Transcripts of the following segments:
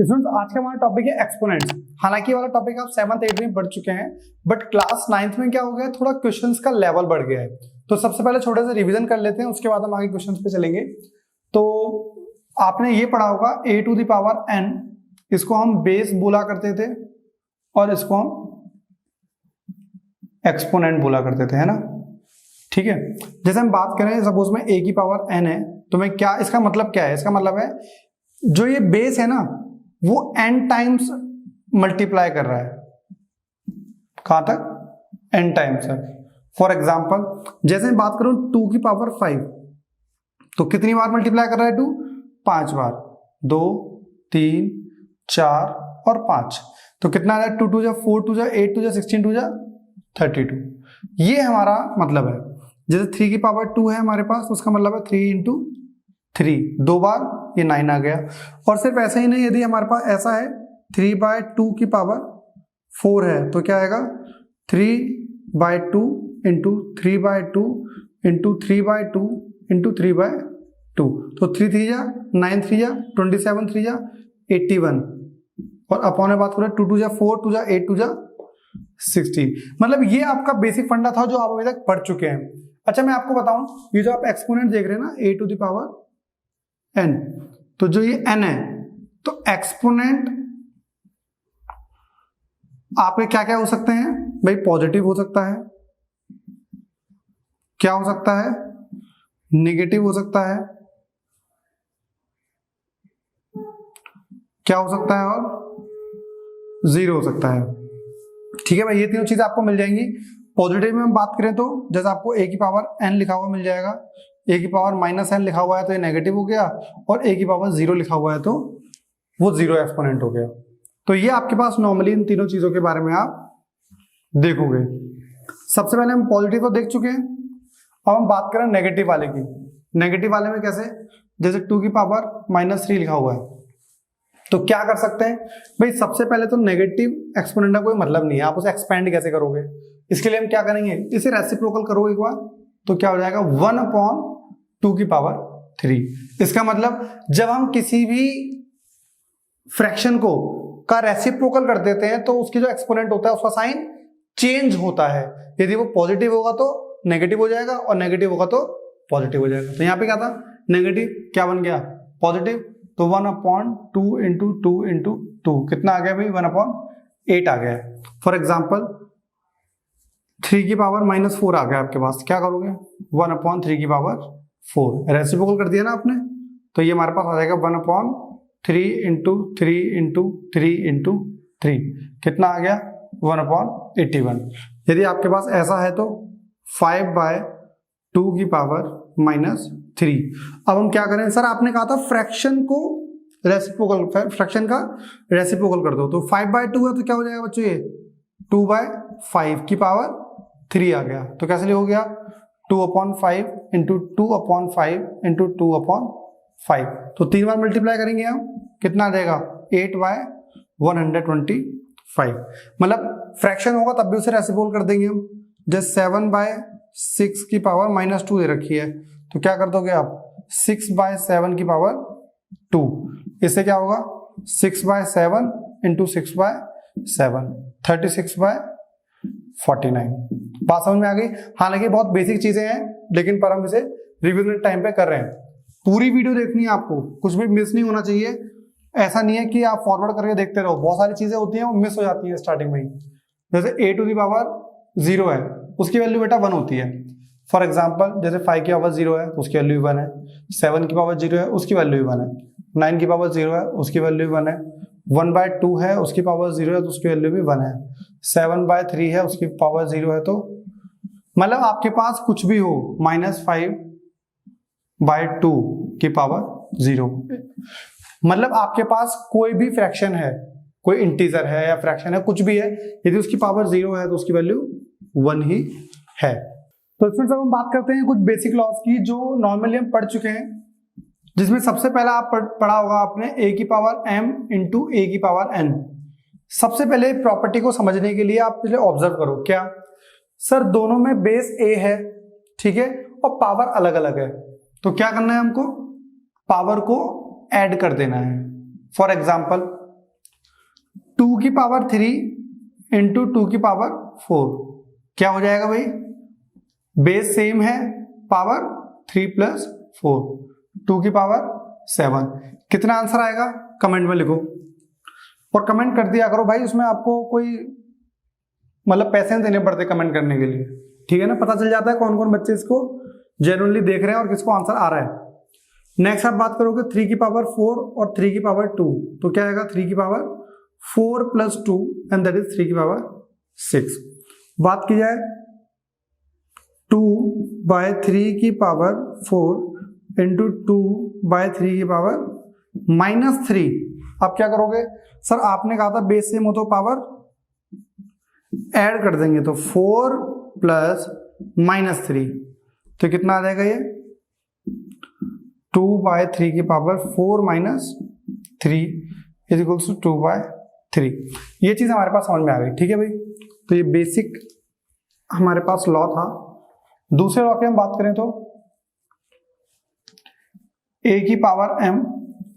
Students आज का हमारा टॉपिक है एक्सपोनेंट्स। हालांकि ये वाला टॉपिक आप 7th 8th में पढ़ चुके हैं, बट क्लास 9th में क्या हो गया, थोड़ा क्वेश्चंस का लेवल बढ़ गया है। तो सबसे पहले छोटे से रिवीजन कर लेते हैं, उसके बाद हम आगे क्वेश्चंस पे चलेंगे। तो आपने ये पढ़ा होगा a to the power n, इसको हम बेस बोला करते थे और इसको हम एक्सपोनेंट बोला करते थे, है ना। ठीक है, जैसे हम बात करें सपोज में a की पावर n है, तो मैं क्या, इसका मतलब क्या है, इसका मतलब है जो ये बेस है ना वो n टाइम्स मल्टीप्लाई कर रहा है। कहां तक? n टाइम्स है। फॉर एग्जाम्पल जैसे मैं बात करूं 2 की पावर 5, तो कितनी बार मल्टीप्लाई कर रहा है 2? 5 बार। 2 3 4 और 5, तो कितना आ रहा है? 2 2 जा 4 2 जा 8 2 जा 16 2 जा 32। ये हमारा मतलब है। जैसे 3 की पावर 2 है हमारे पास, उसका मतलब है 3 इंटू 3, 2 बार ये 9 आ गया। और सिर्फ ऐसा ही नहीं, यदि हमारे पास ऐसा है 3/2 की पावर 4 है, तो क्या आएगा? 3/2 इंटू 3/2 इंटू 3/2 इंटू 3/2, तो 3 3 जा 9 3 जा 27 3 जा 81, और अपॉन में बात करें 2 2 जा 4 2 जा 8 2 जा 16। मतलब ये आपका बेसिक फंडा था जो आप अभी तक पढ़ चुके हैं। अच्छा मैं आपको बताऊं, ये जो आप एक्सपोनेंट देख रहे हैं ना a to the power n, तो जो ये n है, तो एक्सपोनेंट आपके क्या क्या हो सकते हैं भाई? पॉजिटिव हो सकता है, क्या हो सकता है? नेगेटिव हो सकता है, क्या हो सकता है? और जीरो हो सकता है। ठीक है भाई, ये तीनों चीजें आपको मिल जाएंगी। पॉजिटिव में हम बात करें तो जैसे आपको a की पावर n लिखा हुआ मिल जाएगा, a की पावर -n लिखा हुआ है तो ये नेगेटिव हो गया, और a की पावर 0 लिखा हुआ है तो वो जीरो एक्सपोनेंट हो गया। तो ये आपके पास नॉर्मली इन तीनों चीजों के बारे में आप देखोगे। सबसे पहले हम पॉजिटिव को देख चुके हैं, अब हम बात करें नेगेटिव वाले की। नेगेटिव वाले में कैसे? जैसे 2 की पावर -3 लिखा हुआ है, तो क्या कर सकते हैं भाई? सबसे पहले तो नेगेटिव एक्सपोनेंट का कोई मतलब नहीं है, आप उसे एक्सपेंड कैसे करोगे? इसके लिए हम क्या करेंगे, इसे रेसिप्रोकल करो एक बार, तो क्या हो जाएगा? 1/2 की पावर 3। इसका मतलब जब हम किसी भी फ्रैक्शन को का रेसिप्रोकल कर देते हैं तो उसकी जो एक्सपोनेंट होता है उसका साइन चेंज होता है। यदि वो पॉजिटिव होगा तो नेगेटिव हो जाएगा, और नेगेटिव होगा तो पॉजिटिव हो जाएगा। तो यहाँ पे क्या था? नेगेटिव क्या बन गया? पॉजिटिव। तो 1/2 इंटू 2 इंटू 2 कितना आ गया भाई? 1/8 आ गया। फॉर एग्जाम्पल 3 की पावर -4 आ गया आपके पास, क्या करोगे? 1/3 की पावर 4 रेसिप्रोकल कर दिया ना आपने, तो ये हमारे पास आ जाएगा 1/3 इंटू 3 इंटू 3 इंटू 3, कितना आ गया? 1/81। यदि आपके पास ऐसा है तो 5/2 की पावर -3। अब हम क्या करें सर? आपने कहा था फ्रैक्शन को रेसिप्रोकल, फ्रैक्शन का रेसिप्रोकल कर दो, तो 5/2 है तो क्या हो जाएगा बच्चों? ये 2/5 की पावर 3 आ गया। तो कैसे हो गया? 2/5 इंटू 2/5 इंटू 2/5, तो 3 बार मल्टीप्लाई करेंगे हम, कितना आ जाएगा? 8/125। मतलब फ्रैक्शन होगा तब भी उसे रेसिप्रोकल कर देंगे हम। जैसे 7/6 की पावर -2 दे रखी है, तो क्या कर दोगे आप? 6/7 की पावर 2। इससे क्या होगा? 6/7 इंटू 6/7, 36/49। बात समझ में आ गई? हालांकि बहुत बेसिक चीजें हैं, लेकिन पर हम इसे रिवीजन टाइम पे कर रहे हैं। पूरी वीडियो देखनी है आपको, कुछ भी मिस नहीं होना चाहिए। ऐसा नहीं है कि आप फॉरवर्ड करके देखते रहो, बहुत सारी चीजें होती हैं वो मिस हो जाती हैं स्टार्टिंग में ही। जैसे a टू दी पावर 0 है, उसकी वैल्यू बेटा 1 होती है। फॉर एग्जाम्पल जैसे 5 की पावर 0 है तो उसकी वैल्यू 1 है, 7 की पावर 0 है उसकी वैल्यू 1 है, 9 की पावर 0 है उसकी वैल्यू 1 है, 1/2 है उसकी पावर 0 है तो उसकी वैल्यू भी 1 है, 7/3 है उसकी पावर 0 है, तो मतलब आपके पास कुछ भी हो -5/2 की पावर 0, मतलब आपके पास कोई भी फ्रैक्शन है, कोई इंटीजर है या फ्रैक्शन है, कुछ भी है, यदि उसकी पावर 0 है तो उसकी वैल्यू 1 ही है। तो स्टूडेंट्स अब हम बात करते हैं कुछ बेसिक लॉज की जो नॉर्मली हम पढ़ चुके हैं, जिसमें सबसे पहला आप पढ़ा होगा आपने a की पावर m इंटू a की पावर n। सबसे पहले प्रॉपर्टी को समझने के लिए आप पहले ऑब्जर्व करो, क्या सर दोनों में बेस a है, ठीक है, और पावर अलग अलग है, तो क्या करना है हमको? पावर को ऐड कर देना है। फॉर एग्जाम्पल 2 की पावर 3 इंटू 2 की पावर 4 क्या हो जाएगा भाई, बेस सेम है, पावर 3 प्लस 4 2 की पावर 7। कितना आंसर आएगा कमेंट में लिखो, और कमेंट कर दिया करो भाई, उसमें आपको कोई मतलब पैसे नहीं देने पड़ते कमेंट करने के लिए, ठीक है ना, पता चल जाता है कौन कौन बच्चे इसको जेन्युइनली देख रहे हैं और किसको आंसर आ रहा है। नेक्स्ट आप बात करोगे 3 की पावर 4 और 3 की पावर 2, तो क्या आएगा 3 की power 4 plus 2 and that is 3 की पावर 6। बात की जाए 2 बाय 3 की पावर 4 इंटू 2 बाय 3 की पावर -3। आप क्या करोगे सर, आपने कहा था बेस सेम हो तो पावर ऐड कर देंगे, तो 4 प्लस -3 तो कितना आ जाएगा ये 2 बाय 3 की power 4 minus 3 is equals to 2 by 3। ये चीज हमारे पास समझ में आ गई, ठीक है भाई। तो ये बेसिक हमारे पास लॉ था। दूसरे लॉ की हम बात करें तो a की पावर m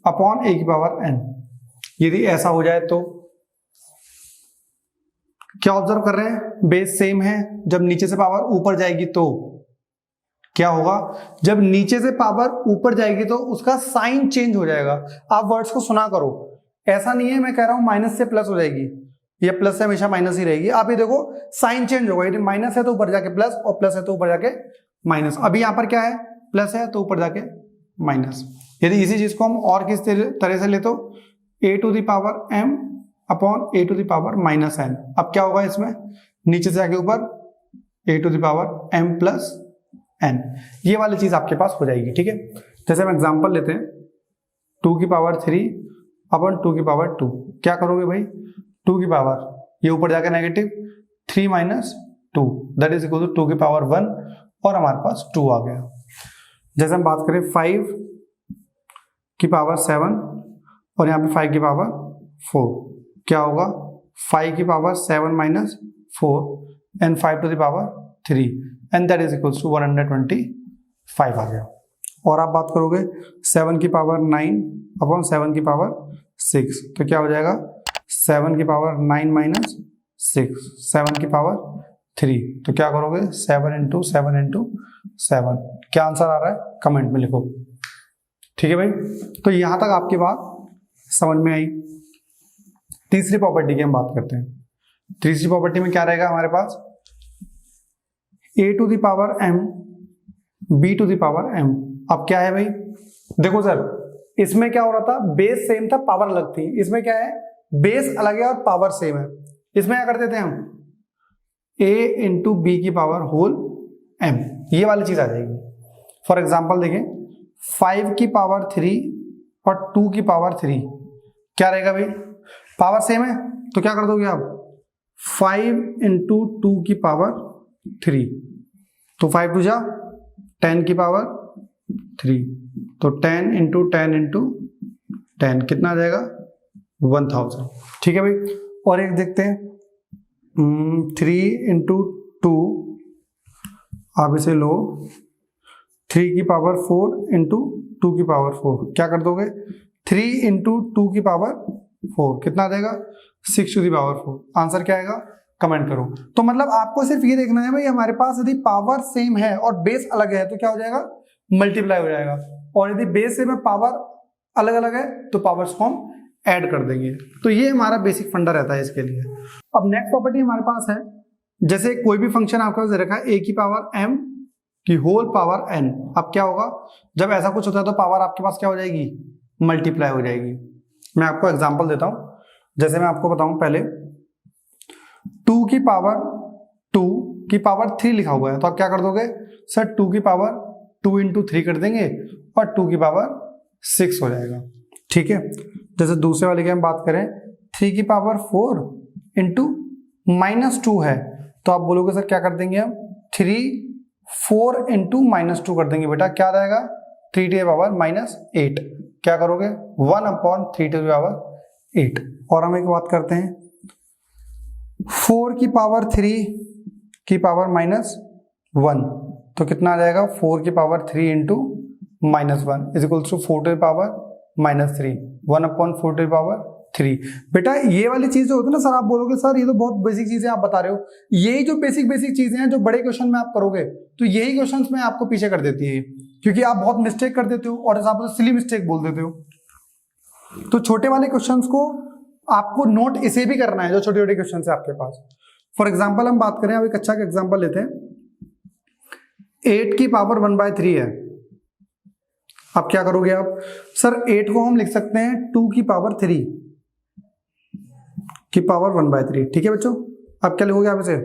अपॉन a की पावर n, यदि ऐसा हो जाए तो क्या ऑब्जर्व कर रहे हैं, बेस सेम है, जब नीचे से पावर ऊपर जाएगी तो क्या होगा, जब नीचे से पावर ऊपर जाएगी तो उसका साइन चेंज हो जाएगा। आप वर्ड्स को सुना करो, ऐसा नहीं है मैं कह रहा हूं माइनस से प्लस हो जाएगी, ये प्लस से हमेशा माइनस ही रहेगी। आप ये देखो साइन चेंज होगा, यदि माइनस है तो ऊपर जाके प्लस और प्लस है तो ऊपर जाके माइनस। अभी यहां पर क्या है, प्लस है तो ऊपर जाके माइनस। यदि इसी चीज को हम और किस तरह से ले तो a to the power m upon a to the power -n। अब क्या होगा इसमें, नीचे से आके ऊपर a to the power m plus n, ये वाली चीज आपके पास हो जाएगी, ठीक है। जैसे हम एग्जांपल लेते हैं 2 की पावर 3 अपॉन 2 की पावर 2, क्या करोगे भाई 2 की पावर ये ऊपर जाकर negative 3 minus 2 that is equal to 2 की पावर 1 और हमारे पास 2 आ गया। जैसे हम बात करें 5 की पावर 7 और यहाँ पे 5 की पावर 4, क्या होगा 5 की power 7 minus 4 and 5 to the power 3 and that is equals to 125 आ गया। और आप बात करोगे 7 की पावर 9 अपॉन 7 की पावर 6, तो क्या हो जाएगा 7 की पावर 9 माइनस 6 7 की पावर 3, तो क्या करोगे 7 इंटू 7 इंटू 7। क्या आंसर आ रहा है कमेंट में लिखो, ठीक है भाई। तो यहां तक आपकी बात समझ में आई। तीसरी प्रॉपर्टी की हम बात करते हैं। तीसरी प्रॉपर्टी में क्या रहेगा हमारे पास, a to the power m b to the power m। अब क्या है भाई, देखो सर इसमें क्या हो रहा था, बेस सेम था पावर अलग थी, इसमें क्या है बेस अलग है और पावर सेम है। इसमें क्या करते थे हम a इंटू बी की पावर होल m, ये वाली चीज आ जाएगी। फॉर एग्जाम्पल देखें 5 की पावर 3 और 2 की पावर 3, क्या रहेगा भाई पावर सेम है तो क्या कर दोगे आप 5 इंटू 2 की पावर 3, तो 5 टू जा 10 की पावर 3, तो 10 इंटू 10 इंटू 10 कितना आ जाएगा 1000, ठीक है भाई। और एक देखते हैं 3 इंटू 2, आप इसे लो 3 की पावर 4 इंटू 2 की पावर 4, क्या कर दोगे 3 इंटू 2 की पावर 4 कितना आ जाएगा 6 टू दी पावर 4। आंसर क्या आएगा कमेंट करो। तो मतलब आपको सिर्फ ये देखना है भाई हमारे पास यदि पावर सेम है और बेस अलग है तो क्या हो जाएगा मल्टीप्लाई हो जाएगा, और यदि बेस सेम है पावर अलग अलग है तो पावर्स को हम ऐड कर देंगे। तो ये हमारा बेसिक फंडा रहता है इसके लिए। अब नेक्स्ट प्रॉपर्टी हमारे पास है, जैसे कोई भी फंक्शन आपके पास रखा है a की पावर m की होल पावर n। अब क्या होगा जब ऐसा कुछ होता है तो पावर आपके पास क्या हो जाएगी मल्टीप्लाई हो जाएगी। मैं आपको एग्जांपल देता हूं, जैसे मैं आपको बताऊं पहले 2 की पावर 3 लिखा हुआ है, तो आप क्या कर दोगे सर 2 की पावर 2 इंटू 3 कर देंगे और 2 की पावर 6 हो जाएगा, ठीक है। जैसे दूसरे वाले की हम बात करें 3 की पावर 4 इंटू -2 है, तो आप बोलोगे सर क्या कर देंगे हम 4 इंटू -2 कर देंगे बेटा, क्या रहेगा 3 टू द पावर -8, क्या करोगे 1 अपॉन 3 टू द पावर 8। और हम एक बात करते हैं 4 की पावर 3 की पावर -1, तो कितना आ जाएगा 4 की power 3 into -1 is equals to 4 to the power -3, 1 upon 4 to the power 3। बेटा ये वाली चीज जो होती है ना सर, आप बोलोगे सर ये तो बहुत बेसिक चीजें आप बता रहे हो, यही जो बेसिक चीजें हैं जो बड़े क्वेश्चन में आप करोगे तो यही क्वेश्चंस में आपको पीछे कर देती है, क्योंकि आप बहुत मिस्टेक कर देते हो और आप सिली मिस्टेक बोल देते हो। तो छोटे वाले क्वेश्चंस को आपको नोट इसे भी करना है जो छोटे छोटे क्वेश्चन है आपके पास। फॉर एग्जाम्पल हम बात करें, अब एक अच्छा एग्जाम्पल लेते हैं, 8 की पावर 1/3 है। अब क्या करोगे आप, सर 8 को हम लिख सकते हैं 2 की पावर 3 की पावर 1/3, ठीक है बच्चों। अब क्या लिखोगे आप इसे,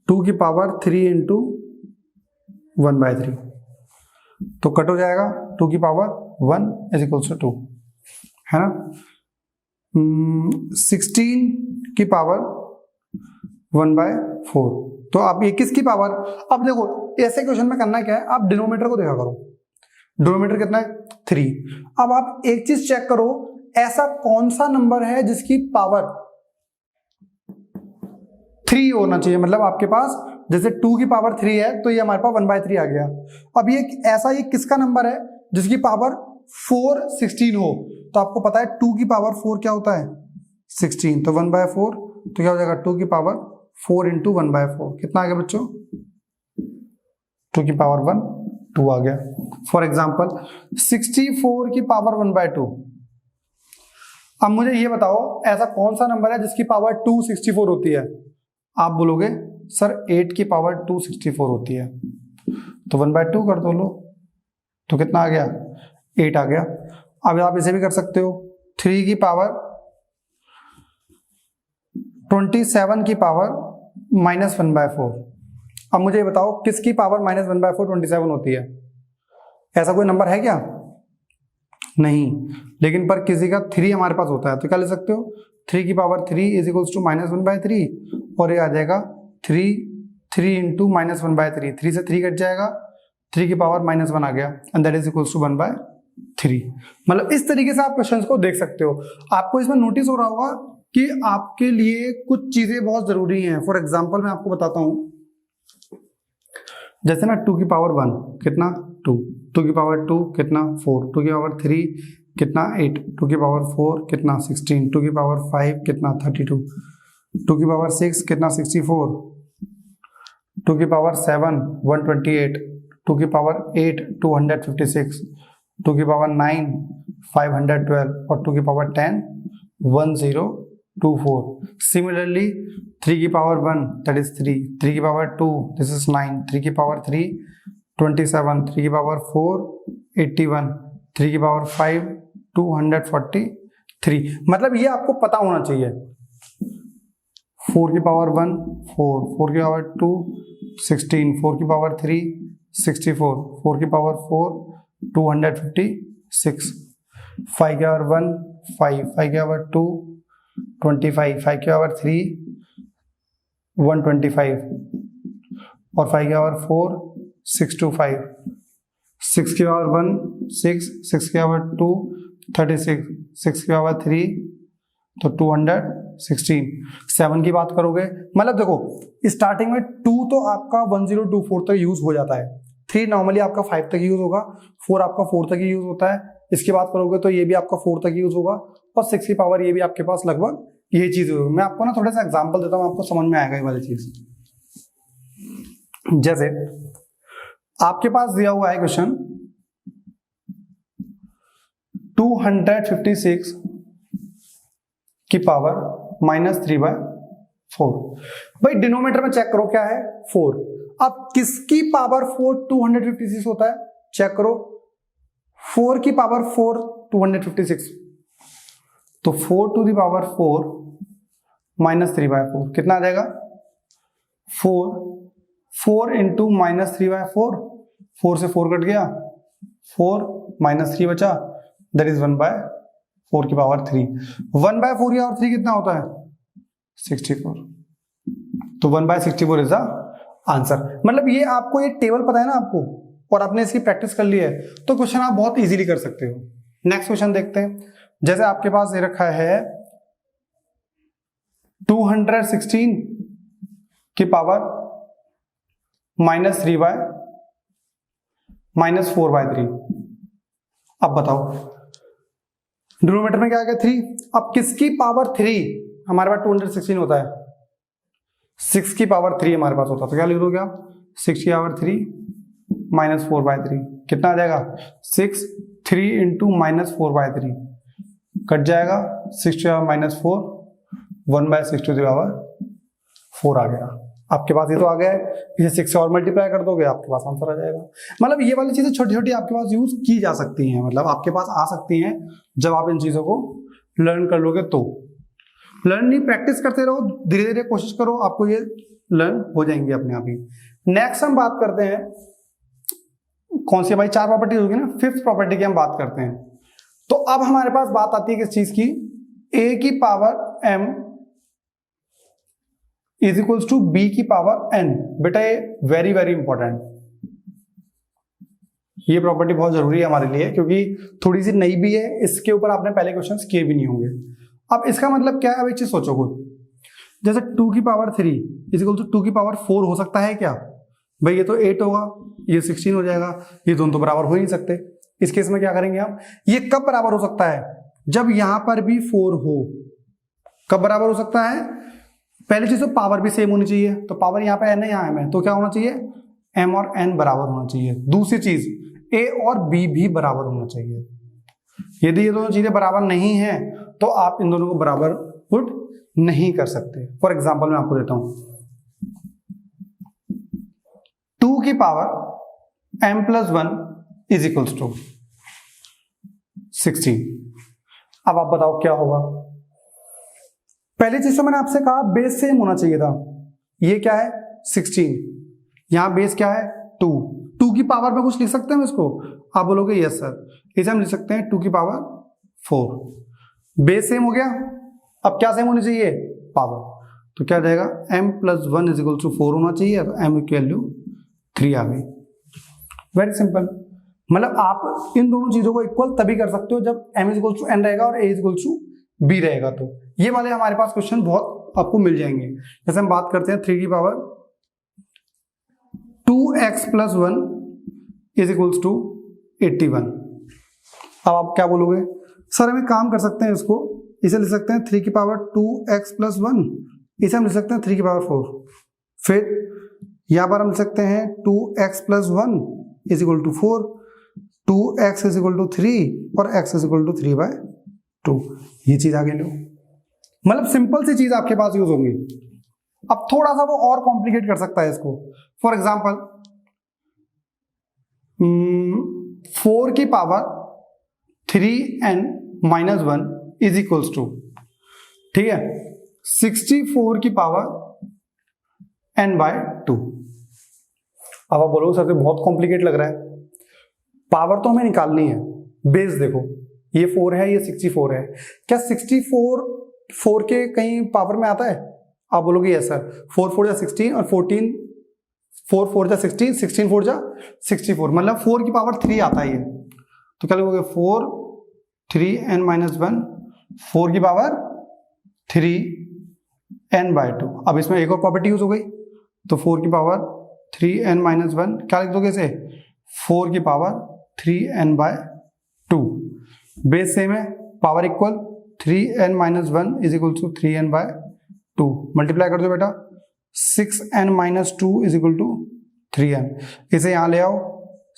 2 की पावर 3 इंटू 1/3, तो कट हो जाएगा, 2 की पावर 1 इज इक्वल्स टू 2, है ना। 16 की पावर 1/4, तो आप ये किसकी पावर, अब देखो ऐसे क्वेश्चन में करना क्या है, आप डिनोमीटर को देखा करो, डिनोमीटर कितना है 3। अब आप एक चीज चेक करो, ऐसा कौन सा नंबर है जिसकी पावर 3 होना चाहिए, मतलब आपके पास जैसे 2 की पावर 3 है तो ये हमारे पास 1/3 आ गया। अब ये ऐसा ये किसका नंबर है जिसकी पावर 4 16 हो, तो आपको पता है 2 की पावर 4 क्या होता है 16, तो 1/4, तो क्या हो जाएगा 2 की पावर 4 इंटू 1/4, कितना आ गया बच्चों 2 की पावर 1 2 आ गया। फॉर एग्जाम्पल 64 की पावर 1/2, अब मुझे ये बताओ ऐसा कौन सा नंबर है जिसकी पावर 264 होती है, आप बोलोगे सर 8 की पावर 264 होती है, तो 1/2 कर दो लो, तो कितना आ गया 8 आ गया। अब आप इसे भी कर सकते हो, 3 की पावर 27 की पावर -1/4, अब मुझे बताओ किसकी पावर -1/4 27 होती है, ऐसा कोई नंबर है क्या, नहीं, लेकिन पर किसी का 3 हमारे पास होता है, तो क्या ले सकते हो 3 की पावर 3 इज इक्वल्स टू -1/3, और ये आ जाएगा 3 इंटू -1/3, 3 से 3 कट जाएगा, 3 की पावर -1 आ गया, and that is equals to 1/3। मतलब इस तरीके से आप क्वेश्चंस को देख सकते हो। आपको इसमें नोटिस हो रहा होगा कि आपके लिए कुछ चीजें बहुत जरूरी हैं। फॉर एग्जाम्पल मैं आपको बताता हूं, जैसे ना 2 की पावर 1 कितना 2, 2 की पावर 2 कितना 4, 2 की पावर 3 कितना 8, 2 की पावर 4 कितना 16, 2 की पावर 5 कितना 32, 2 की पावर 6 कितना 64, 2 की पावर 7 128, 2 की पावर 8 256, 2 की पावर 9 512, और 2 की पावर 10 1024। Similarly 3 की पावर 1 that is 3, 3 की पावर 2 this is 9, 3 की पावर 3 27, 3 की पावर 4 81, 3 की पावर 5 243। मतलब ये आपको पता होना चाहिए, 4 की पावर 1 4, 4 की पावर 2 16, 4 की पावर 3 64, 4 की पावर 4 256, 5 की पावर 1 5, 5 की पावर 2 25, 5 की पावर 3 125, और 5 की पावर 4 625, 6 की पावर 1 6, 6 की पावर 2 36, 6 की पावर 3 तो 216। 7 की बात करोगे, मतलब देखो स्टार्टिंग में 2 तो आपका 1024 तक यूज हो जाता है, 3 नॉर्मली आपका 5 तक यूज होगा, 4 आपका 4 तक यूज होता है, इसकी बात करोगे तो ये भी आपका 4 तक यूज होगा, और 6 की पावर ये भी आपके पास लगभग ये चीज होगी। मैं आपको ना थोड़ा सा एग्जांपल देता हूँ, आपको समझ में आएगा ये वाली चीज। जैसे आपके पास दिया हुआ है क्वेश्चन 256 की पावर -3/4, भाई डिनोमीटर में चेक करो क्या है 4, अब किसकी पावर 4 256 होता है, चेक करो 4 की पावर 4 256, तो 4 टू द पावर 4 -3/4 कितना आ जाएगा 4 इंटू -3/4, 4 से 4 कट गया, 4 -3 बचा, दैट इज 1/4 की पावर 3। 1/4 की पावर 3 कितना होता है 64, तो 1/64 इज द आंसर। मतलब ये आपको ये टेबल पता है ना आपको, और आपने इसकी प्रैक्टिस कर ली है, तो क्वेश्चन आप बहुत इजीली कर सकते हो। नेक्स्ट क्वेश्चन देखते हैं, जैसे आपके पास ये रखा है 216 की पावर -4/3। अब बताओ डिनोमीटर में क्या आ गया 3, अब किसकी पावर 3 हमारे पास 216 होता है, 6 की पावर 3 हमारे पास होता है, तो क्या लिख दोगे आप 6 की पावर 3 -4/3 कितना आ जाएगा 6 3 इंटू -4/3 कट जाएगा 6 की पावर -4 1/6 टू द पावर 4 आ गया आपके पास। ये तो आ गया है, इसे 6 से और मल्टीप्लाई कर दोगे आपके पास आंसर आ जाएगा। मतलब ये वाली चीजें छोटी छोटी आपके पास यूज की जा सकती हैं, मतलब आपके पास आ सकती हैं जब आप इन चीजों को लर्न कर लोगे। तो लर्न नहीं, प्रैक्टिस करते रहो, धीरे धीरे कोशिश करो, आपको ये लर्न हो जाएंगे अपने आप ही। नेक्स्ट हम बात करते हैं कौन सी भाई 4 प्रॉपर्टी होगी ना, 5th प्रॉपर्टी की हम बात करते हैं। तो अब हमारे पास बात आती है किस चीज की, a की power m is equals to b की पावर n। बेटा ये वेरी वेरी इंपॉर्टेंट, ये प्रॉपर्टी बहुत जरूरी है हमारे लिए क्योंकि थोड़ी सी नई भी है, इसके ऊपर आपने पहले क्वेश्चंस किए भी नहीं होंगे। अब इसका मतलब क्या है, अब एक चीज सोचो खुद, जैसे 2 की पावर 3 इज इक्वल टू 2 की पावर 4 हो सकता है क्या भाई, ये तो 8 होगा, ये 16 हो जाएगा, ये दोनों तो बराबर हो ही नहीं सकते। इस केस में क्या करेंगे हम, ये कब बराबर हो सकता है, जब यहां पर भी 4 हो। कब बराबर हो सकता है, पहली चीज तो पावर भी सेम होनी चाहिए, तो पावर यहाँ पे n है, यहाँ m है, तो क्या होना चाहिए m और n बराबर होना चाहिए। दूसरी चीज a और b भी बराबर होना चाहिए। यदि ये दोनों चीजें बराबर नहीं है तो आप इन दोनों को बराबर पुट नहीं कर सकते। फॉर एग्जाम्पल मैं आपको देता हूं, 2 की power m plus 1 is equals to 16। अब आप बताओ क्या होगा। पहली चीज तो मैंने आपसे कहा बेस सेम होना चाहिए था, ये क्या है 16, यहां बेस क्या है 2। 2 की पावर में कुछ लिख सकते हैं इसको, आप बोलोगे यस सर, इसे हम लिख सकते हैं 2 की पावर 4। बेस सेम हो गया, अब क्या सेम होनी चाहिए पावर, तो क्या जाएगा m plus 1 is equal to 4 होना चाहिए, तो m की वैल्यू 3 आ गई। वेरी सिंपल, मतलब आप इन दोनों चीजों को इक्वल तभी कर सकते हो जब m is equal to n रहेगा और a is equal to b रहेगा। तो ये वाले हमारे पास क्वेश्चन बहुत आपको मिल जाएंगे। जैसे हम बात करते हैं 3 की power 2x plus 1 is equals to 81। अब आप क्या बोलोगे, सर हम एक काम कर सकते हैं, इसको इसे लिख सकते हैं 3 की पावर 2x प्लस 1, इसे हम लिख सकते हैं 3 की पावर 4। फिर यहां पर हम लिख सकते हैं 2x plus 1 is equal to 4, 2x is equal to 3 और x इज इक्वल टू 3/2। ये चीज आगे लो, मतलब सिंपल सी चीज आपके पास यूज होंगी। अब थोड़ा सा वो और कॉम्प्लिकेट कर सकता है इसको। फॉर एग्जाम्पल 4 की power 3n minus 1 is equals to, ठीक है, 64 की पावर n/2। अब आप बोलोगे सर बहुत कॉम्प्लिकेट लग रहा है, पावर तो हमें निकालनी है, बेस देखो ये 4 है, ये 64 है, क्या 64 4 के कहीं पावर में आता है, आप बोलोगे यस सर, 4 4 जा 16 और 14 4 4 जा 16, 16 4 जा 64, मतलब 4 की पावर 3 आता है ये। तो क्या लिखोगे 4 3n माइनस 1 4 की पावर 3n/2। अब इसमें एक और प्रॉपर्टी यूज हो गई, तो 4 की पावर 3n माइनस 1 क्या लिख दोगे इसे 4 की पावर 3n/2। बेस सेम है, power equal, 3n minus 1 is equal to 3n/2। Multiply कर दो बेटा, 6n minus 2 is equal to 3n, इसे यहां ले आओ,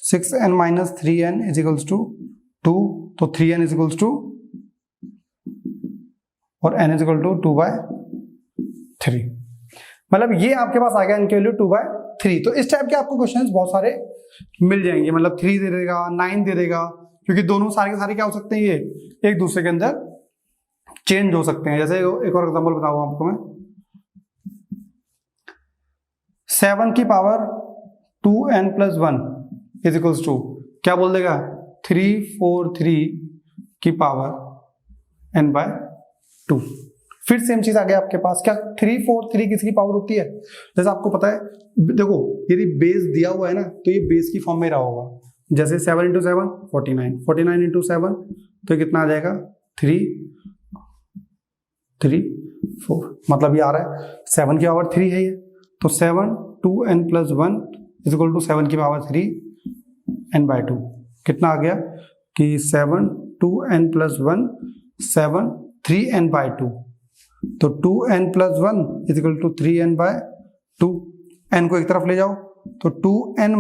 6n minus 3n is equals to 2, तो 3n इज इक्वल्स टू और n इज इक्वल टू 2/3। मतलब ये आपके पास आ गया n की वैल्यू 2/3। तो इस टाइप के आपको क्वेश्चंस बहुत सारे मिल जाएंगे, मतलब 3 दे देगा, 9 दे देगा, क्योंकि दोनों सारे के सारे क्या हो सकते हैं, ये एक दूसरे के अंदर चेंज हो सकते हैं। जैसे एक और एग्जांपल बताऊं आपको मैं, 7 की power 2n plus 1 is equals to, क्या बोल देगा 343 की पावर n/2। फिर सेम चीज आ गया आपके पास, क्या 343 किसकी पावर होती है, जैसे आपको पता है, देखो यदि बेस दिया हुआ है ना तो ये बेस की फॉर्म में रहा होगा, जैसे 7 इंटू 7 49, 49 इंटू 7 तो कितना आ जाएगा 3 3 4, मतलब ये आ रहा है 7 की पावर 3 है ये, तो 7 2n plus 1 is equal to 7 की पावर 3n/2। कितना आ गया कि 7 2n प्लस 1 7 3n/2, तो 2n + 1 = 3n/2। n को एक तरफ ले जाओ तो 2n -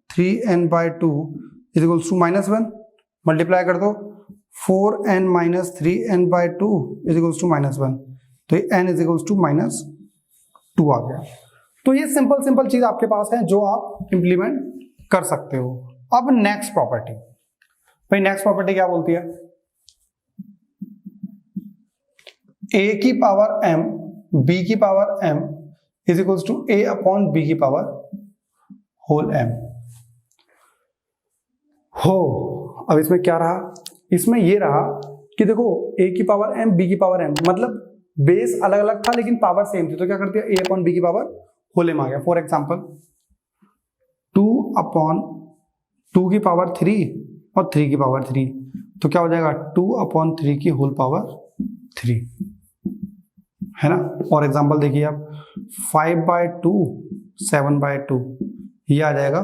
3n/2 = -1, मल्टीप्लाई कर दो 4n - 3n/2 = -1, तो ये n = -2 आ गया। तो ये सिंपल चीज आपके पास है जो आप इंप्लीमेंट कर सकते हो। अब नेक्स्ट प्रॉपर्टी, भाई नेक्स्ट प्रॉपर्टी क्या बोलती है? a⁴m b⁴m = a/b⁴m हो। अब इसमें क्या रहा? इसमें ये रहा कि देखो a⁴m b⁴m मतलब बेस अलग अलग था लेकिन पावर सेम थी, तो क्या कर दिया a/b⁴m आ गया। फॉर एग्जांपल 2/2 और 3/3, तो क्या हो जाएगा 2/3 है ना। और एग्जांपल देखिए आप 5/2 7/2, ये आ जाएगा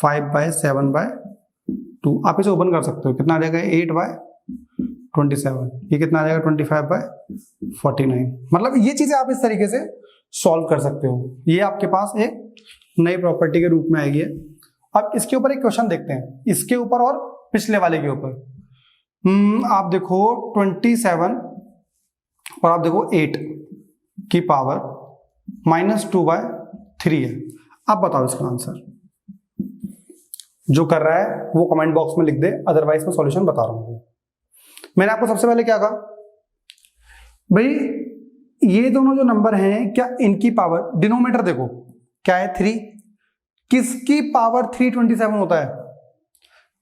5/7/2। आप इसे ओपन कर सकते हो, कितना आ जाएगा 8/27, ये कितना आ जाएगा 25/49। मतलब ये चीजें आप इस तरीके से सॉल्व कर सकते हो, ये आपके पास एक नई प्रॉपर्टी के रूप में आएगी। अब इसके ऊपर एक क्वेश्चन देखते हैं, इसके ऊपर और पिछले वाले के ऊपर। आप देखो 27 और आप देखो 8 की पावर -2/3 है। अब बताओ इसका आंसर। जो कर रहा है वो कमेंट बॉक्स में लिख दे, अदरवाइज मैं सॉल्यूशन बता रहा हूं। मैंने आपको सबसे पहले क्या कहा, भाई ये दोनों जो नंबर हैं क्या इनकी पावर, डिनोमिनेटर देखो क्या है 3, किसकी पावर 327 होता है?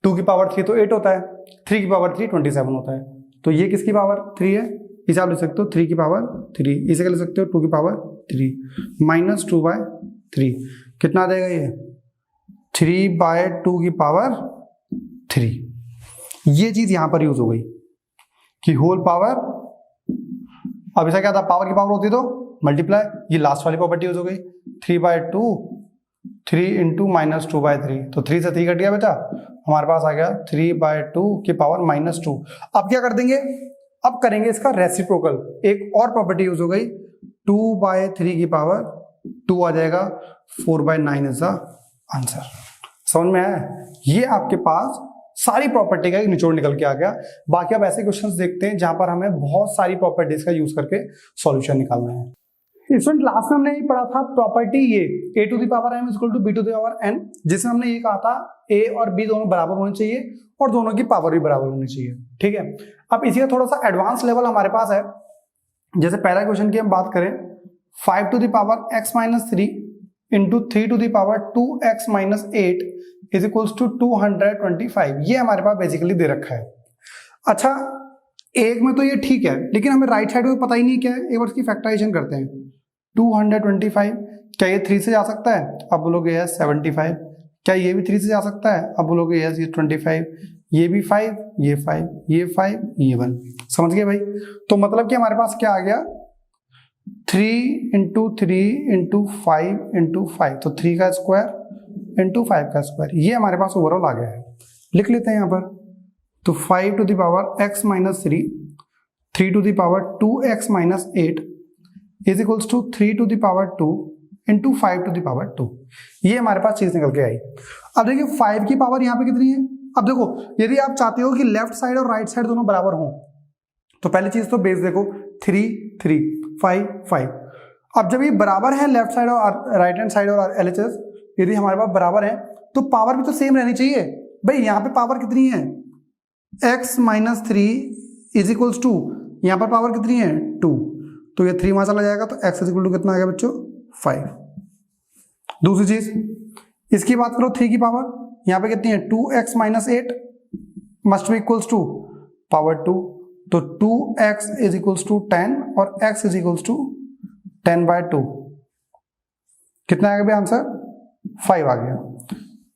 2 की पावर 3 तो 8 होता है, 3 की पावर 3 27 होता है, तो ये किसकी पावर 3 है? इसे आप लिख सकते हो 3 की पावर 3, इसे क्या लिख सकते हो 2 की पावर 3 -2/3, कितना आ जाएगा ये 3/2 की पावर 3। ये चीज यहां पर यूज हो गई कि होल पावर। अब ऐसा क्या था, पावर की पावर होती तो मल्टीप्लाई, ये लास्ट वाली प्रॉपर्टी यूज हो गई 3/2 3 × -2/3, तो 3 से 3 कट गया बेटा, हमारे पास आ गया 3/2 की पावर -2। अब क्या कर देंगे, अब करेंगे इसका रेसिप्रोकल, एक और प्रॉपर्टी यूज हो गई 2/3 की पावर 2 आ जाएगा, 4/9 इज द आंसर। समझ में आया? ये आपके पास सारी प्रॉपर्टी का एक निचोड़ निकल के आ गया। बाकी अब ऐसे क्वेश्चंस देखते हैं जहां पर हमें बहुत सारी प्रॉपर्टीज का यूज करके सॉल्यूशन निकालना है। स्टूडेंट लास्ट में हमने ये पढ़ा था प्रॉपर्टी ये a⁴m = b⁴n, जिसमें हमने ये कहा था a और b दोनों बराबर होने चाहिए और दोनों की पावर भी बराबर होनी चाहिए। ठीक है, अब इसी का थोड़ा सा एडवांस लेवल हमारे पास है। जैसे पहला क्वेश्चन की हम बात करें 5⁵ × 3 × 3⁵ 2x - 8 = 225, ये हमारे पास बेसिकली दे रखा है। अच्छा, एक में तो ये ठीक है, लेकिन हमें राइट साइड में पता ही नहीं क्या है। एक बार इसकी फैक्टराइजेशन करते हैं, 225, क्या ये 3 से जा सकता है? अब बोलोगे यस 75। क्या ये भी 3 से जा सकता है? अब बोलोगे यस ये 25, ये भी 5, ये 5, ये 5, ये 1। समझ गए भाई? तो मतलब कि हमारे पास क्या आ गया 3 × 3 × 5 × 5, तो 3 का स्क्वायर × 5 का स्क्वायर, ये हमारे पास ओवरऑल आ गया है। लिख लेते हैं यहाँ पर, तो 5 × 3 3 × 2x - 8 = 3 × 2 × 5 × 2, ये हमारे पास चीज निकल के आई। अब देखिए 5 की पावर यहाँ पे कितनी है? अब देखो यदि आप चाहते हो कि लेफ्ट साइड और राइट साइड दोनों बराबर हों, तो पहली चीज तो बेस देखो 3 3 5 5। अब जब ये बराबर है लेफ्ट साइड और राइट हैंड साइड और LHS यदि हमारे पास बराबर है तो पावर भी तो सेम रहनी चाहिए। भाई यहाँ पे पावर कितनी है x - 3 = यहाँ पर पावर कितनी है 2, तो ये 3 वहां चला जाएगा, तो x = कितना आ गया बच्चों 5। दूसरी चीज इसकी बात करो 3 की पावर, यहाँ पे कितनी है 2x - 8 must be equals to power 2, तो 2x = 10 और x = 10/2, कितना आ गया भाई आंसर 5 आ गया।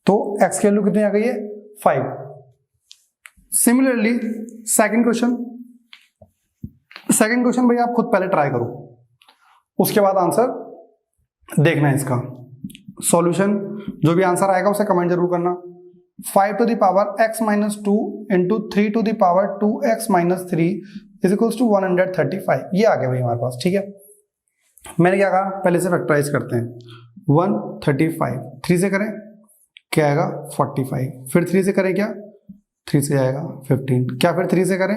तो x की वैल्यू कितनी आ गई है 5। सिमिलरली सेकंड क्वेश्चन भाई आप खुद पहले ट्राई करो, उसके बाद आंसर देखना है इसका सॉल्यूशन। जो भी आंसर आएगा उसे कमेंट जरूर करना। 5 × x - 2 × 3 × 2x - 3 is equals to 135। ये आ गया भाई हमारे पास, ठीक है। मैंने क्या कहा, पहले से फैक्टराइज करते हैं। 135 3 से करें क्या आएगा 45, फिर 3 से करें क्या 3 से जाएगा 15, क्या फिर 3 से करें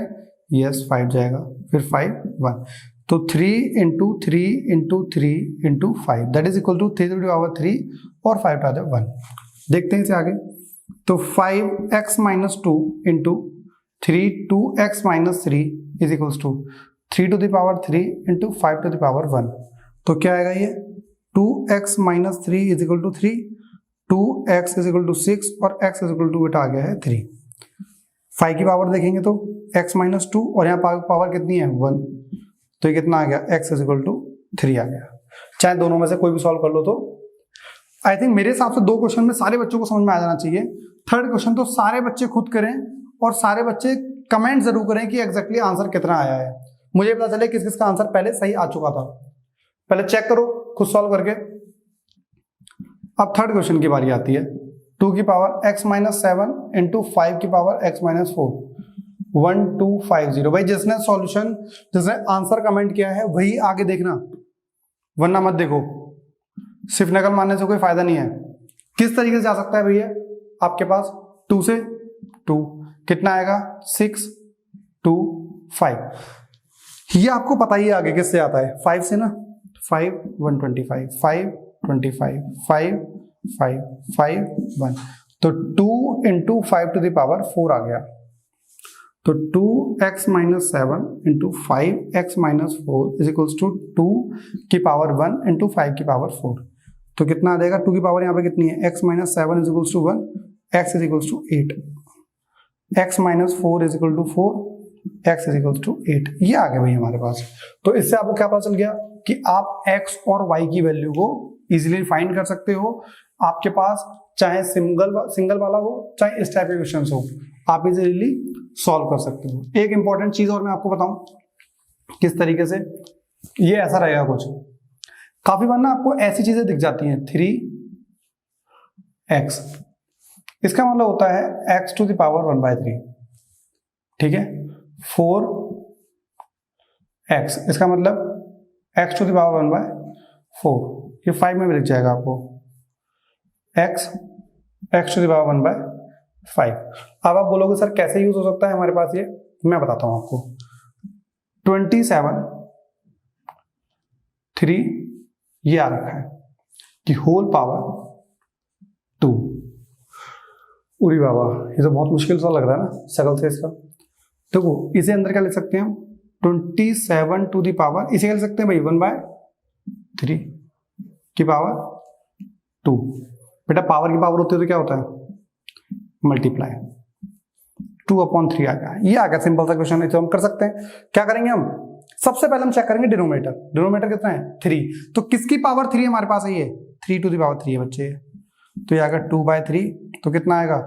यस 5 जाएगा, फिर 5 1, तो 3 into 3 into 3 into 5 that is equal to 3 to the power 3 और 5 टू द 1। देखते हैं इसे आगे, तो 5x minus 2 into 3 2x minus 3 is equals to 3 to the power 3 into 5 to the power 1। तो क्या आएगा ये 2x minus 3 is equal to 3, 2x is equal to 6 और x इज इक्वल टू बेटा आ गया है 3। 5 की पावर देखेंगे तो x माइनस 2 और यहाँ पावर कितनी है 1, तो ये कितना आ गया x इज इक्वल टू 3 आ गया। चाहे दोनों में से कोई भी सॉल्व कर लो, तो आई थिंक मेरे हिसाब से 2 क्वेश्चन में सारे बच्चों को समझ में आ जाना चाहिए। थर्ड क्वेश्चन तो सारे बच्चे खुद करें और सारे बच्चे कमेंट जरूर करें कि एग्जैक्टली आंसर कितना आया है, मुझे पता चले किस किस का आंसर पहले सही आ चुका था। पहले चेक करो खुद सॉल्व करके। अब थर्ड क्वेश्चन की बारी आती है, 2 की पावर x माइनस 7 इंटू 5 की पावर x माइनस 4 1250। भाई जिसने सॉल्यूशन जिसने आंसर कमेंट किया है वही आगे देखना, वरना मत देखो, सिर्फ नकल मारने से कोई फायदा नहीं है। किस तरीके से जा सकता है भैया आपके पास 2 से 2 कितना आएगा 6 2 5, ये आपको पता ही है आगे किससे आता है 5 से ना, 5 125 5 25 5 5 5 1, तो 2 इंटू 5 टू द पावर 4 आ गया, तो 2x minus 7 into 5x minus 4 is equals to 2 की पावर 1 इंटू 5 की पावर 4। तो कितना आ जाएगा 2 की पावर यहाँ पे कितनी है x minus 7 is equals to 1, x is equals to 8, x minus 4 is equal to 4, x is equals to 8। ये आ गया भाई हमारे पास। तो इससे आपको क्या पता चल गया कि आप x और y की वैल्यू को इजीली फाइंड कर सकते हो। आपके पास चाहे सिंगल वाला हो चाहे इस टाइप के क्वेश्चन हो, आप इजीली सॉल्व कर सकते हो। एक इंपॉर्टेंट चीज और मैं आपको बताऊं किस तरीके से, ये ऐसा रहेगा कुछ, काफी बार ना आपको ऐसी चीजें दिख जाती हैं 3x, इसका मतलब होता है x टू द पावर 1/3, ठीक है, 4x इसका मतलब x टू द पावर 1/4, ये 5 में भी दिख जाएगा आपको x टू द पावर 1/5। अब आप बोलोगे सर कैसे यूज हो सकता है हमारे पास ये, मैं बताता हूं आपको। 27 3 ये आ रखा है कि होल पावर 2। उरी बाबा ये तो बहुत मुश्किल सा लग रहा है ना शकल से इसका। देखो इसे अंदर क्या लिख सकते हैं हम, 27 टू द पावर, इसे क्या लिख सकते हैं भाई 1/3 की पावर 2। बेटा पावर की पावर होती है तो क्या होता है मल्टीप्लाई, 2/3 आ गया। ये आ गया सिंपल सा क्वेश्चन। इसे हम कर सकते हैं, क्या करेंगे हम, सबसे पहले हम चेक करेंगे डिनोमिनेटर कितना है 3, तो किसकी पावर 3 हमारे पास है, ये 3 टू द पावर 3 है बच्चे, तो ये आएगा 2/3, तो कितना आएगा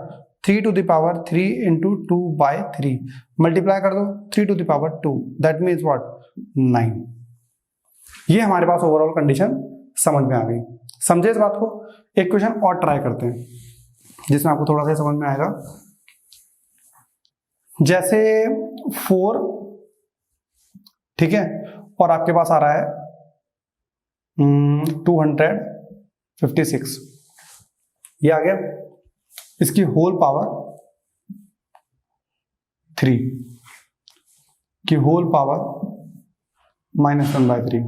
3 to the power 3 into 2/3, multiply कर दो 3 to the power 2, that means what 9। ये हमारे पास ओवरऑल कंडीशन समझ में आ गई। समझे इस बात को। एक क्वेश्चन और ट्राई करते हैं जिसमें आपको थोड़ा सा समझ में आएगा। जैसे 4, ठीक है, और आपके पास आ रहा है 256, ये आ गया, इसकी होल पावर 3 की होल पावर -1/3,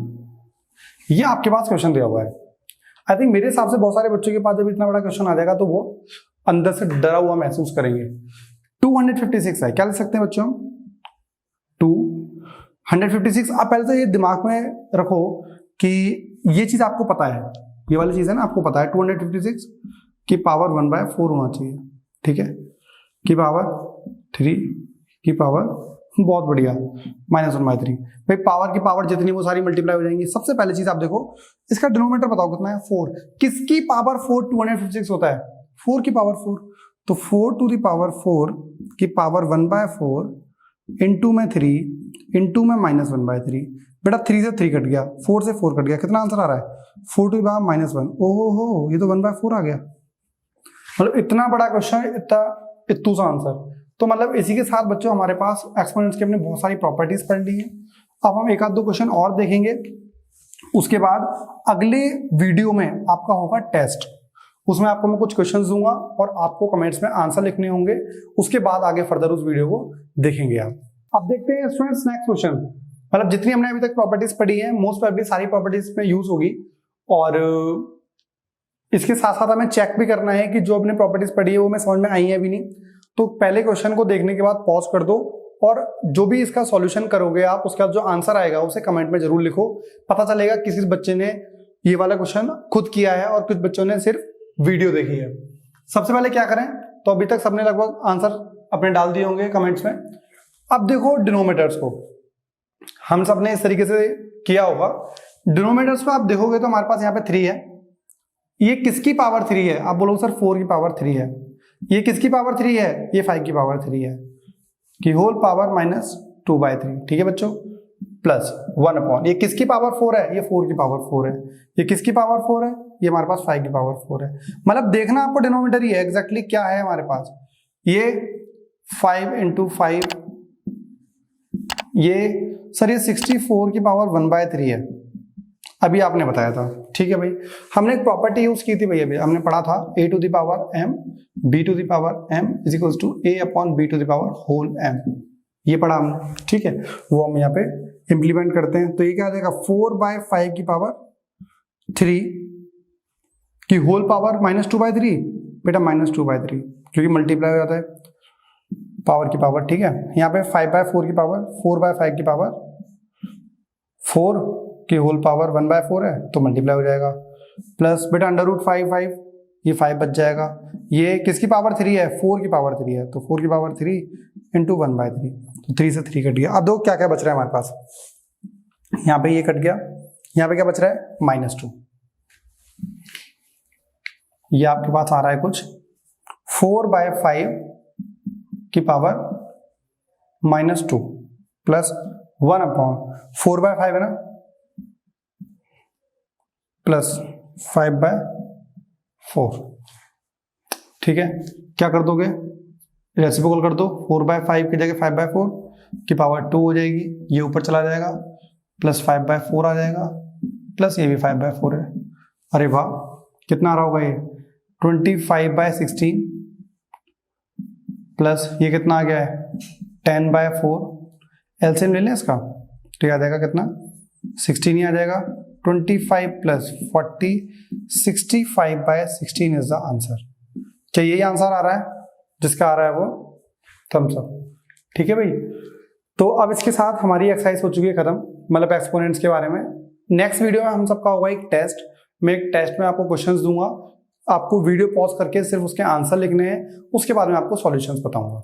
ये आपके पास क्वेश्चन दिया हुआ है। आई थिंक मेरे हिसाब से बहुत सारे बच्चों के पास जब इतना बड़ा क्वेश्चन आ जाएगा तो वो अंदर से डरा हुआ महसूस करेंगे। 256 है, क्या लिख सकते हैं बच्चों 256। आप पहले से ये दिमाग में रखो कि ये चीज आपको पता है, ये वाली चीज है ना आपको पता है 256 की पावर 1/4 होना चाहिए, ठीक है, की पावर 3 की पावर, बहुत बढ़िया, -1/3। भाई पावर की पावर जितनी वो सारी मल्टीप्लाई हो जाएंगी। सबसे पहले चीज आप देखो इसका डिनोमिनेटर बताओ कितना है 4, किसकी पावर 4 256 होता है 4 की पावर 4, तो 4 टू द पावर 4 की पावर 1/4 इंटू में 3 इंटू में -1/3। बेटा 3 से 3 कट गया, 4 से 4 कट गया, कितना आंसर आ रहा है 4 टू द पावर -1। ओहो हो, ये तो 1/4 आ गया। मतलब इतना बड़ा क्वेश्चन, इतना इत्तू सा आंसर। तो मतलब इसी के साथ बच्चों हमारे पास एक्सपोनेंट्स की हमने बहुत सारी प्रॉपर्टीज पढ़ ली है। अब हम एक आध दो क्वेश्चन और देखेंगे, उसके बाद अगले वीडियो में आपका होगा टेस्ट, उसमें आपको मैं कुछ क्वेश्चंस दूंगा और आपको कमेंट्स में आंसर लिखने होंगे, उसके बाद आगे फर्दर उस वीडियो को देखेंगे आप। अब देखते हैं स्टूडेंट्स नेक्स्ट क्वेश्चन। मतलब जितनी हमने अभी तक प्रॉपर्टीज पढ़ी है मोस्ट प्रोबेबली सारी प्रॉपर्टीज में यूज होगी, और इसके साथ साथ हमें चेक भी करना है कि जो अपने प्रॉपर्टीज पढ़ी है वो हमें समझ में आई है भी नहीं। तो पहले क्वेश्चन को देखने के बाद पॉज कर दो और जो भी इसका सॉल्यूशन करोगे आप, उसका जो आंसर आएगा उसे कमेंट में जरूर लिखो। पता चलेगा किसी बच्चे ने ये वाला क्वेश्चन खुद किया है और कुछ बच्चों ने सिर्फ वीडियो देखी है। सबसे पहले क्या करें, तो अभी तक सबने लगभग आंसर अपने डाल दिए होंगे कमेंट्स में। अब देखो डिनोमिनेटर्स को हम सबने इस तरीके से किया होगा। डिनोमिनेटर्स को आप देखोगे तो हमारे पास यहाँ पे 3 है। ये किसकी पावर 3 है? आप बोलोगे सर 4 की पावर 3 है। ये किसकी पावर 3 है? ये 5 की पावर 3 है, की होल पावर -2/3। ठीक है बच्चों, प्लस 1 अपॉन ये किसकी पावर 4 है? ये 4 की पावर 4 है। ये किसकी पावर 4 है? ये हमारे पास 5 की पावर 4 है। मतलब देखना आपको डिनोमिनेटर ही है एग्जैक्टली क्या है हमारे पास। ये 5 × 5, ये सर ये 64 की पावर 1/3 है, अभी आपने बताया था। ठीक है भाई, हमने एक प्रॉपर्टी यूज की थी भैया, हमने पढ़ा था a⁴m b⁴m is equals to a/b⁴m, ये पढ़ा हमने। ठीक है, वो हम यहाँ पे इंप्लीमेंट करते हैं। तो ये क्या आ जाएगा 4/5 की पावर 3 की होल पावर -2/3। बेटा -2/3 क्योंकि मल्टीप्लाई हो जाता है पावर की पावर। ठीक है, यहाँ पे 5/4 की पावर 4/5 की पावर 4 की होल पावर 1/4 है तो मल्टीप्लाई हो जाएगा, प्लस बेटा √5 ये 5 बच जाएगा। ये किसकी पावर 3 है? 4 की पावर 3 है, तो 4 की पावर 3 × 1/3, तो 3 से 3 कट गया। अब दो क्या क्या बच रहा है हमारे पास, यहाँ पे ये कट गया, यहाँ पे क्या बच रहा है -2। ये आपके पास आ रहा है कुछ 4/5 की पावर -2 प्लस 1 अपॉन 4/5 है ना, प्लस 5/4। ठीक है, क्या कर दोगे, रेसिप्रोकल कर दो। 4/5 की जगह 5/4 की पावर 2 हो जाएगी, ये ऊपर चला जाएगा, प्लस 5/4 आ जाएगा, प्लस ये भी 5/4 है। अरे वाह, कितना आ रहा होगा ये 25/16 प्लस ये कितना आ गया है 10/4। एलसीएम ले लें इसका तो याद आएगा कितना 16 ही आ जाएगा। 25 + 40 65/16 इज द आंसर। क्या यही आंसर आ रहा है? जिसका आ रहा है वो थम्स अप। ठीक है भाई, तो अब इसके साथ हमारी एक्सरसाइज हो चुकी है खत्म, मतलब एक्सपोनेंट्स के बारे में। नेक्स्ट वीडियो में हम सबका होगा एक टेस्ट। मैं एक टेस्ट में आपको क्वेश्चंस दूंगा, आपको वीडियो पॉज करके सिर्फ उसके आंसर लिखने हैं, उसके बाद में आपको सॉल्यूशंस बताऊंगा।